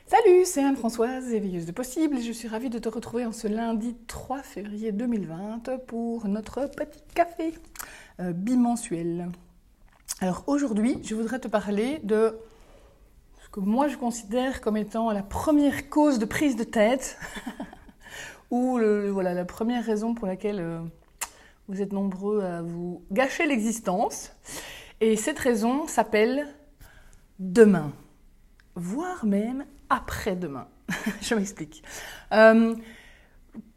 Salut, c'est Anne-Françoise, éveilleuse de possible, et je suis ravie de te retrouver en ce lundi 3 février 2020 pour notre petit café bimensuel. Alors aujourd'hui, je voudrais te parler de ce que moi je considère comme étant la première cause de prise de tête ou la première raison pour laquelle vous êtes nombreux à vous gâcher l'existence. Et cette raison s'appelle demain, voire même après-demain. Je m'explique.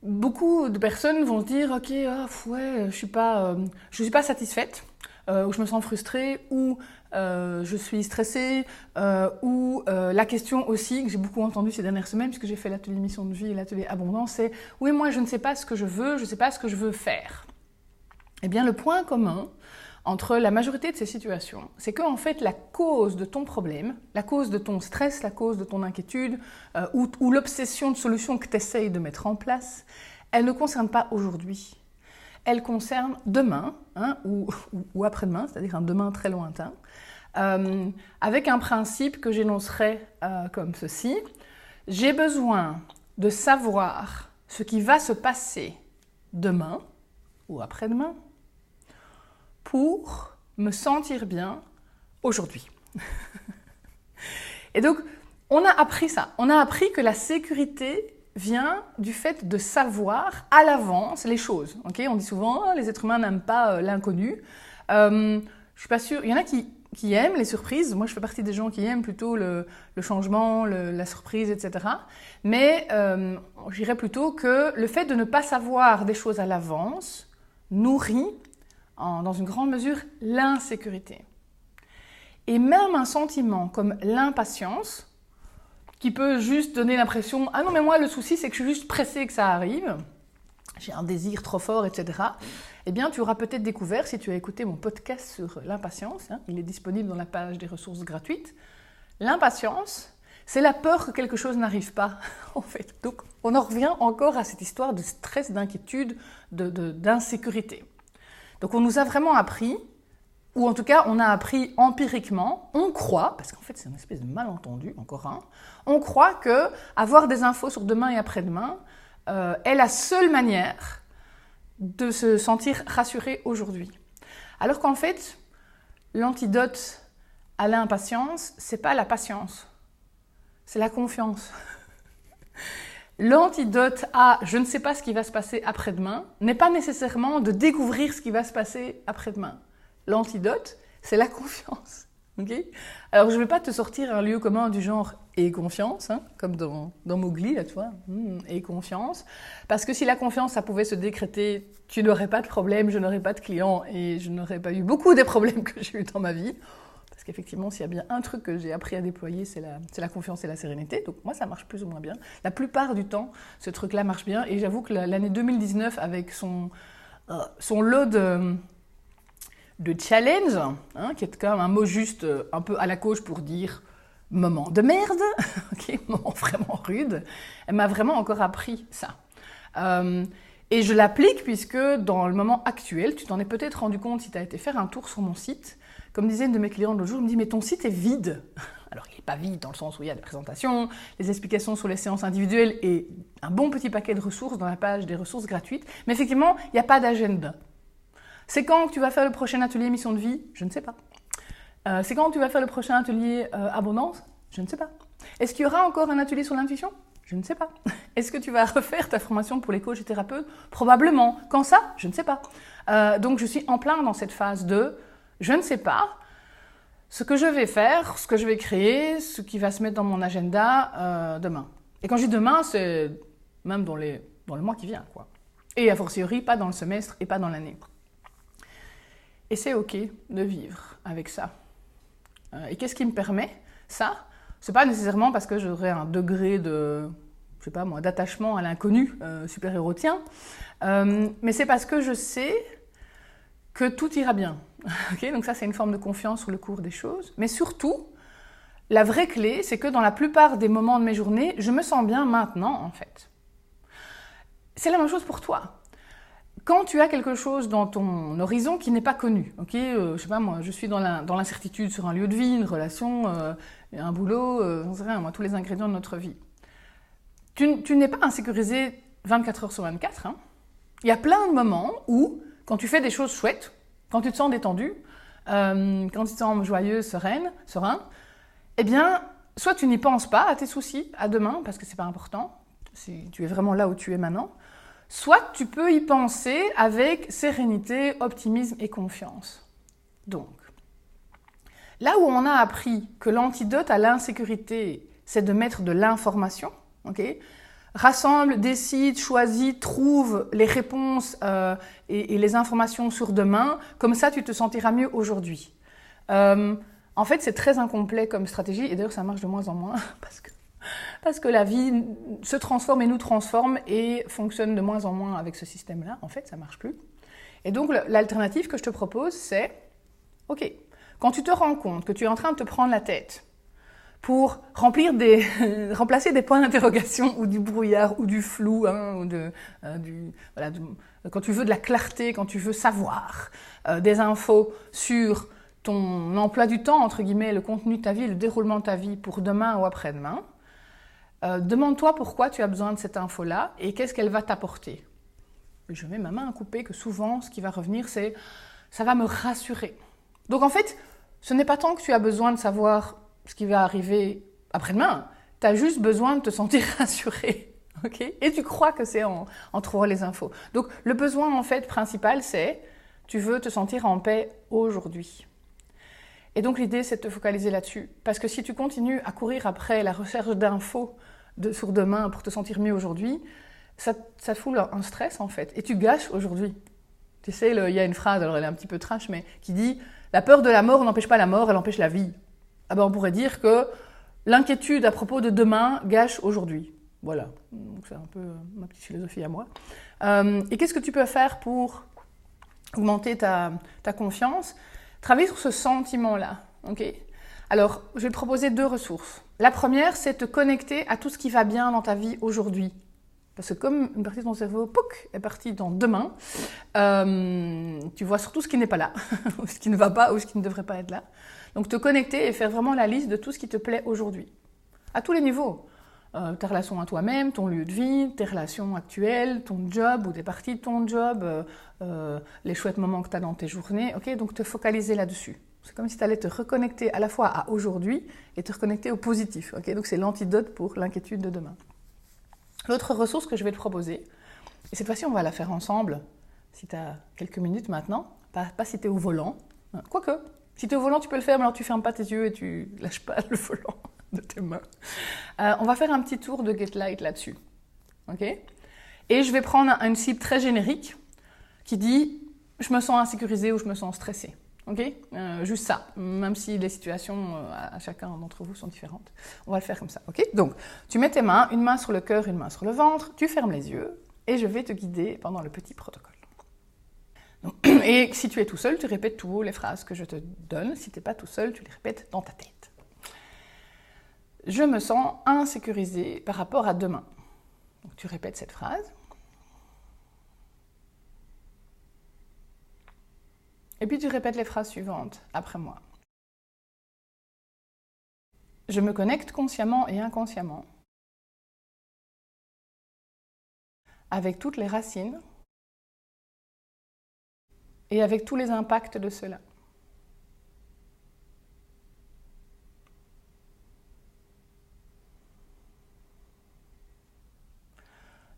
Beaucoup de personnes vont se dire « Ok, je suis pas satisfaite, ou je me sens frustrée, ou je suis stressée, ou la question aussi que j'ai beaucoup entendue ces dernières semaines, puisque j'ai fait l'atelier mission de vie et l'atelier abondance, c'est « Oui, moi je ne sais pas ce que je veux, je ne sais pas ce que je veux faire. » Eh bien, le point commun entre la majorité de ces situations, c'est qu'en fait, la cause de ton problème, la cause de ton stress, la cause de ton inquiétude, ou l'obsession de solution que tu essayes de mettre en place, elle ne concerne pas aujourd'hui. Elle concerne demain, ou après-demain, c'est-à-dire un demain très lointain, avec un principe que j'énoncerai comme ceci. J'ai besoin de savoir ce qui va se passer demain ou après-demain, pour me sentir bien aujourd'hui. Et donc, on a appris ça. On a appris que la sécurité vient du fait de savoir à l'avance les choses. Okay, on dit souvent, les êtres humains n'aiment pas l'inconnu. Je suis pas sûre. Il y en a qui aiment les surprises. Moi, je fais partie des gens qui aiment plutôt le changement, la surprise, etc. Mais je dirais plutôt que le fait de ne pas savoir des choses à l'avance nourrit dans une grande mesure, l'insécurité. Et même un sentiment comme l'impatience, qui peut juste donner l'impression « Ah non, mais moi, le souci, c'est que je suis juste pressée que ça arrive. J'ai un désir trop fort, etc. » Eh bien, tu auras peut-être découvert, si tu as écouté mon podcast sur l'impatience, il est disponible dans la page des ressources gratuites, l'impatience, c'est la peur que quelque chose n'arrive pas, en fait. Donc, on en revient encore à cette histoire de stress, d'inquiétude, d'insécurité. Donc on nous a vraiment appris, ou en tout cas on a appris empiriquement, on croit, parce qu'en fait c'est une espèce de malentendu, encore un, on croit que avoir des infos sur demain et après-demain est la seule manière de se sentir rassuré aujourd'hui. Alors qu'en fait, l'antidote à l'impatience, c'est pas la patience, c'est la confiance. L'antidote à « je ne sais pas ce qui va se passer après-demain » n'est pas nécessairement de découvrir ce qui va se passer après-demain. L'antidote, c'est la confiance. Okay, alors, je ne vais pas te sortir un lieu commun du genre « et confiance », comme dans Mowgli, là, tu vois, « et confiance », parce que si la confiance, ça pouvait se décréter, tu n'aurais pas de problème, je n'aurais pas de clients et je n'aurais pas eu beaucoup des problèmes que j'ai eu dans ma vie. Parce qu'effectivement, s'il y a bien un truc que j'ai appris à déployer, c'est la confiance et la sérénité. Donc moi, ça marche plus ou moins bien. La plupart du temps, ce truc-là marche bien. Et j'avoue que l'année 2019, avec son lot de challenge, qui est quand même un mot juste un peu à la gauche pour dire moment de merde, moment vraiment rude, elle m'a vraiment encore appris ça. Et je l'applique puisque dans le moment actuel, tu t'en es peut-être rendu compte si tu as été faire un tour sur mon site. Comme disait une de mes clientes l'autre jour, elle me dit « mais ton site est vide ». Alors il n'est pas vide dans le sens où il y a des présentations, des explications sur les séances individuelles et un bon petit paquet de ressources dans la page des ressources gratuites. Mais effectivement, il n'y a pas d'agenda. C'est quand que tu vas faire le prochain atelier mission de vie? Je ne sais pas. C'est quand que tu vas faire le prochain atelier abondance? Je ne sais pas. Est-ce qu'il y aura encore un atelier sur l'intuition? Je ne sais pas. Est-ce que tu vas refaire ta formation pour les coachs et thérapeutes? Probablement. Quand ça? Je ne sais pas. Donc je suis en plein dans cette phase de je ne sais pas ce que je vais faire, ce que je vais créer, ce qui va se mettre dans mon agenda demain. Et quand je dis demain, c'est même dans le mois qui vient, quoi. Et a fortiori, pas dans le semestre et pas dans l'année. Et c'est OK de vivre avec ça. Et qu'est-ce qui me permet ça? C'est pas nécessairement parce que j'aurai un degré de, je sais pas moi, d'attachement à l'inconnu super-hérotien, mais c'est parce que je sais que tout ira bien. Okay, donc ça, c'est une forme de confiance sur le cours des choses. Mais surtout, la vraie clé, c'est que dans la plupart des moments de mes journées, je me sens bien maintenant, en fait. C'est la même chose pour toi. quand tu as quelque chose dans ton horizon qui n'est pas connu, ok, je sais pas moi, je suis dans l'incertitude sur un lieu de vie, une relation, un boulot, j'en sais rien, moi, tous les ingrédients de notre vie. Tu n'es pas insécurisé 24 heures sur 24. Hein. Il y a plein de moments où, quand tu fais des choses chouettes, quand tu te sens détendu, quand tu te sens joyeux, serein, eh bien, soit tu n'y penses pas à tes soucis, à demain, parce que c'est pas important, tu es vraiment là où tu es maintenant, soit tu peux y penser avec sérénité, optimisme et confiance. Donc, là où on a appris que l'antidote à l'insécurité, c'est de mettre de l'information, ok, rassemble, décide, choisit, trouve les réponses et les informations sur demain, comme ça tu te sentiras mieux aujourd'hui. En fait, c'est très incomplet comme stratégie, et d'ailleurs ça marche de moins en moins, parce que la vie se transforme et nous transforme, et fonctionne de moins en moins avec ce système-là. En fait, ça ne marche plus. Et donc, l'alternative que je te propose, c'est, ok, quand tu te rends compte que tu es en train de te prendre la tête pour remplacer des points d'interrogation ou du brouillard ou du flou, hein, ou quand tu veux de la clarté, quand tu veux savoir des infos sur ton emploi du temps, entre guillemets, le contenu de ta vie, le déroulement de ta vie pour demain ou après-demain, demande-toi pourquoi tu as besoin de cette info-là et qu'est-ce qu'elle va t'apporter. Je mets ma main à couper que souvent, ce qui va revenir, c'est « ça va me rassurer ». Donc en fait, ce n'est pas tant que tu as besoin de savoir ce qui va arriver après-demain, tu as juste besoin de te sentir rassuré. Okay, et tu crois que c'est en trouvant les infos. Donc le besoin en fait principal, c'est tu veux te sentir en paix aujourd'hui. Et donc l'idée, c'est de te focaliser là-dessus. Parce que si tu continues à courir après la recherche d'infos sur demain pour te sentir mieux aujourd'hui, ça te fout un stress en fait. Et tu gâches aujourd'hui. Tu sais, il y a une phrase, alors elle est un petit peu trash, mais qui dit « La peur de la mort n'empêche pas la mort, elle empêche la vie ». Ah ben on pourrait dire que l'inquiétude à propos de demain gâche aujourd'hui. Voilà, donc c'est un peu ma petite philosophie à moi. Et qu'est-ce que tu peux faire pour augmenter ta confiance ? Travailler sur ce sentiment-là. Okay. Alors, je vais te proposer 2 ressources. La première, c'est te connecter à tout ce qui va bien dans ta vie aujourd'hui. Parce que comme une partie de ton cerveau, pouc, est partie dans demain, tu vois surtout ce qui n'est pas là, ou ce qui ne va pas, ou ce qui ne devrait pas être là. Donc te connecter et faire vraiment la liste de tout ce qui te plaît aujourd'hui. À tous les niveaux. Ta relation à toi-même, ton lieu de vie, tes relations actuelles, ton job ou des parties de ton job, les chouettes moments que tu as dans tes journées. Okay, donc te focaliser là-dessus. C'est comme si tu allais te reconnecter à la fois à aujourd'hui et te reconnecter au positif. Okay, donc c'est l'antidote pour l'inquiétude de demain. L'autre ressource que je vais te proposer, et cette fois-ci on va la faire ensemble, si tu as quelques minutes maintenant, pas si tu es au volant, quoique, si tu es au volant tu peux le faire, mais alors tu fermes pas tes yeux et tu lâches pas le volant de tes mains. On va faire un petit tour de Get Light là-dessus. Okay, et je vais prendre une cible très générique qui dit « je me sens insécurisée » ou « je me sens stressée ». Okay, juste ça, même si les situations à chacun d'entre vous sont différentes. On va le faire comme ça. Okay, donc, tu mets tes mains, une main sur le cœur, une main sur le ventre, tu fermes les yeux et je vais te guider pendant le petit protocole. Donc, et si tu es tout seul, tu répètes tout haut les phrases que je te donne. Si tu n'es pas tout seul, tu les répètes dans ta tête. Je me sens insécurisée par rapport à demain. Donc, tu répètes cette phrase. Et puis tu répètes les phrases suivantes après moi. Je me connecte consciemment et inconsciemment avec toutes les racines et avec tous les impacts de cela.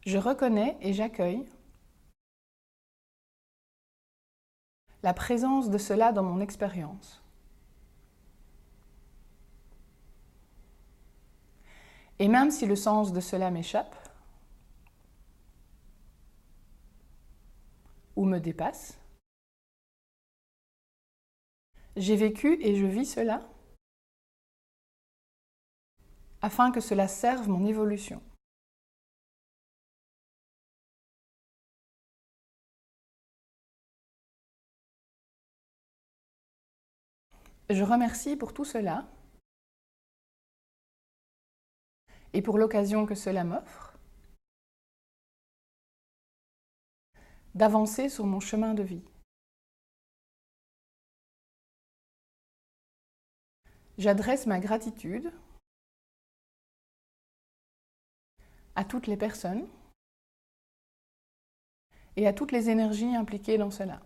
Je reconnais et j'accueille la présence de cela dans mon expérience. Et même si le sens de cela m'échappe ou me dépasse, j'ai vécu et je vis cela afin que cela serve mon évolution. Je remercie pour tout cela et pour l'occasion que cela m'offre d'avancer sur mon chemin de vie. J'adresse ma gratitude à toutes les personnes et à toutes les énergies impliquées dans cela.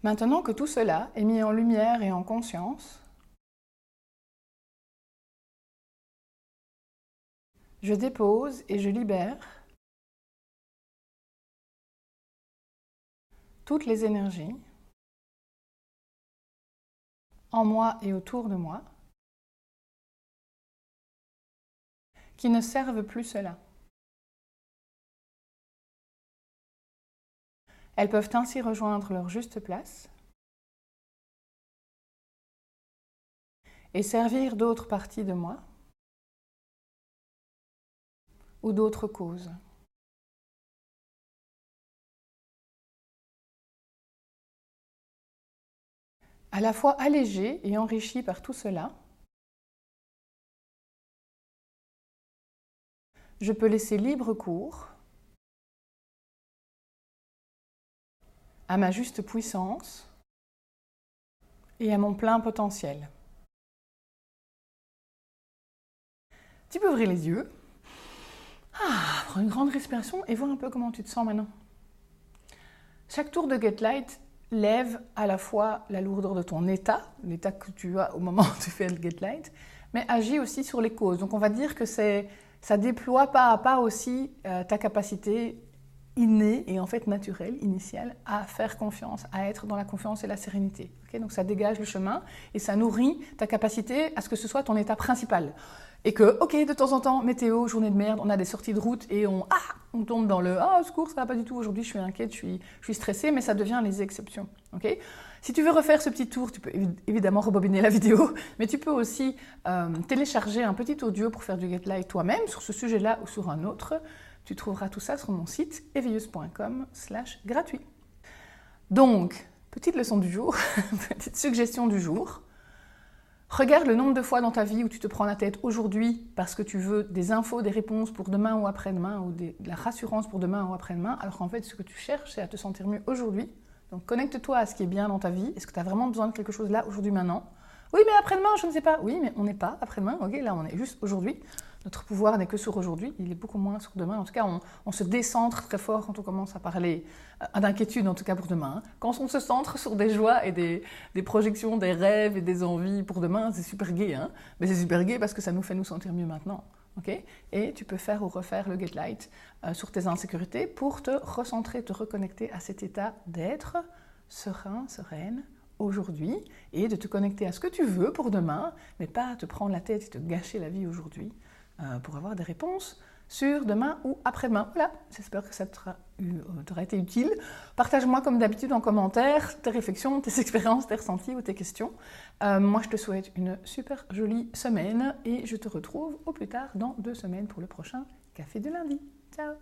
Maintenant que tout cela est mis en lumière et en conscience, je dépose et je libère toutes les énergies en moi et autour de moi qui ne servent plus cela. Elles peuvent ainsi rejoindre leur juste place et servir d'autres parties de moi ou d'autres causes. À la fois allégé et enrichi par tout cela, je peux laisser libre cours à ma juste puissance et à mon plein potentiel. Tu peux ouvrir les yeux, prends une grande respiration et vois un peu comment tu te sens maintenant. Chaque tour de Get Light lève à la fois la lourdeur de ton état, l'état que tu as au moment où tu fais le Get Light, mais agit aussi sur les causes. Donc on va dire que ça déploie pas à pas aussi ta capacité innée et en fait naturelle, initiale, à faire confiance, à être dans la confiance et la sérénité. Okay, donc ça dégage le chemin et ça nourrit ta capacité à ce que ce soit ton état principal. Et que, ok, de temps en temps, météo, journée de merde, on a des sorties de route et on tombe dans le « Ah, au secours, ça va pas du tout, aujourd'hui je suis inquiète, je suis stressée », mais ça devient les exceptions. Okay, si tu veux refaire ce petit tour, tu peux évidemment rebobiner la vidéo, mais tu peux aussi télécharger un petit audio pour faire du Get Light toi-même sur ce sujet-là ou sur un autre. Tu trouveras tout ça sur mon site éveilleuse.com/gratuit. Donc, petite leçon du jour, petite suggestion du jour. Regarde le nombre de fois dans ta vie où tu te prends la tête aujourd'hui parce que tu veux des infos, des réponses pour demain ou après-demain ou de la rassurance pour demain ou après-demain, alors qu'en fait, ce que tu cherches, c'est à te sentir mieux aujourd'hui. Donc, connecte-toi à ce qui est bien dans ta vie. Est-ce que tu as vraiment besoin de quelque chose là, aujourd'hui, maintenant? Oui, mais après-demain, je ne sais pas. Oui, mais on n'est pas après-demain. Ok, là, on est juste aujourd'hui. Notre pouvoir n'est que sur aujourd'hui. Il est beaucoup moins sur demain. En tout cas, on se décentre très fort quand on commence à parler d'inquiétude, en tout cas pour demain. Quand on se centre sur des joies et des projections, des rêves et des envies pour demain, c'est super gai. Hein, mais c'est super gai parce que ça nous fait nous sentir mieux maintenant. Okay, et tu peux faire ou refaire le Get Light sur tes insécurités pour te recentrer, te reconnecter à cet état d'être serein, sereine, aujourd'hui, et de te connecter à ce que tu veux pour demain, mais pas à te prendre la tête et te gâcher la vie aujourd'hui pour avoir des réponses sur demain ou après-demain. Voilà, j'espère que ça t'aura été utile. Partage-moi comme d'habitude en commentaire tes réflexions, tes expériences, tes ressentis ou tes questions. Moi, je te souhaite une super jolie semaine et je te retrouve au plus tard dans 2 semaines pour le prochain Café de lundi. Ciao!